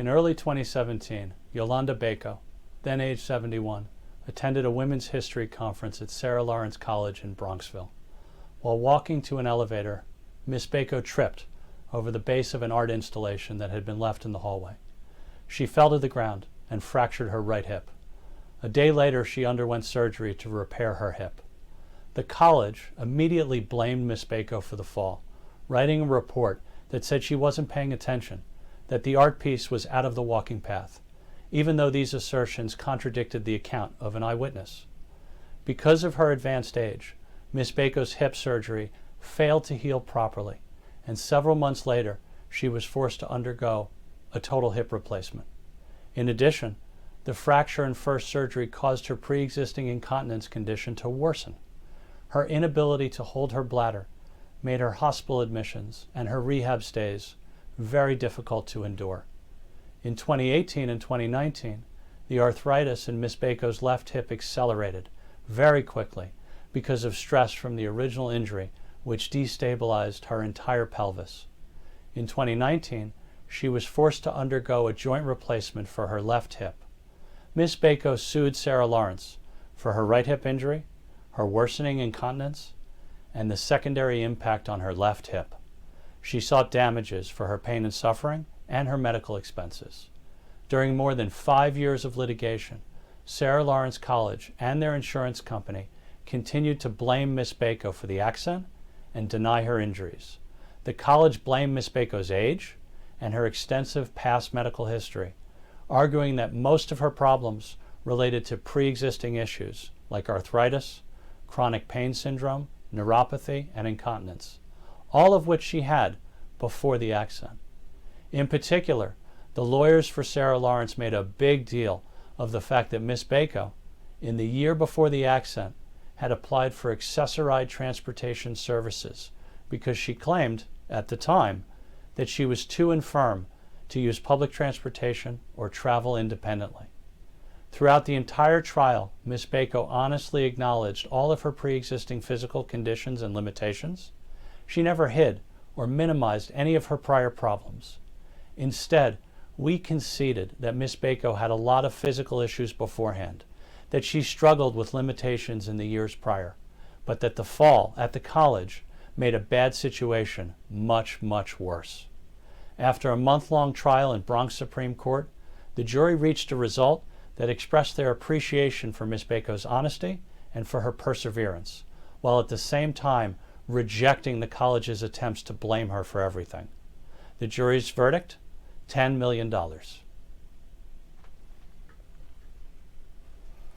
In early 2017, Yolanda Bako, then age 71, attended a women's history conference at Sarah Lawrence College in Bronxville. While walking to an elevator, Miss Bako tripped over the base of an art installation that had been left in the hallway. She fell to the ground and fractured her right hip. A day later, she underwent surgery to repair her hip. The college immediately blamed Miss Bako for the fall, writing a report that said she wasn't paying attention, that the art piece was out of the walking path, even though these assertions contradicted the account of an eyewitness. Because of her advanced age, Miss Bako's hip surgery failed to heal properly, and several months later, she was forced to undergo a total hip replacement. In addition, the fracture and first surgery caused her pre-existing incontinence condition to worsen. Her inability to hold her bladder made her hospital admissions and her rehab stays very difficult to endure. In 2018 and 2019, the arthritis in Miss Bako's left hip accelerated very quickly because of stress from the original injury, which destabilized her entire pelvis. In 2019, she was forced to undergo a joint replacement for her left hip. Miss Bako sued Sarah Lawrence for her right hip injury, her worsening incontinence, and the secondary impact on her left hip. She sought damages for her pain and suffering and her medical expenses. During more than 5 years of litigation, Sarah Lawrence College and their insurance company continued to blame Miss Bako for the accident and deny her injuries. The college blamed Miss Bako's age and her extensive past medical history, arguing that most of her problems related to pre-existing issues like arthritis, chronic pain syndrome, neuropathy, and incontinence, all of which she had before the accident. In particular, the lawyers for Sarah Lawrence made a big deal of the fact that Miss Bako, in the year before the accident, had applied for accessorized transportation services because she claimed, at the time, that she was too infirm to use public transportation or travel independently. Throughout the entire trial, Miss Bako honestly acknowledged all of her pre-existing physical conditions and limitations. She never hid or minimized any of her prior problems. Instead, we conceded that Miss Bako had a lot of physical issues beforehand, that she struggled with limitations in the years prior, but that the fall at the college made a bad situation much, much worse. After a month-long trial in Bronx Supreme Court, the jury reached a result that expressed their appreciation for Miss Bako's honesty and for her perseverance, while at the same time rejecting the college's attempts to blame her for everything. The jury's verdict, $10 million.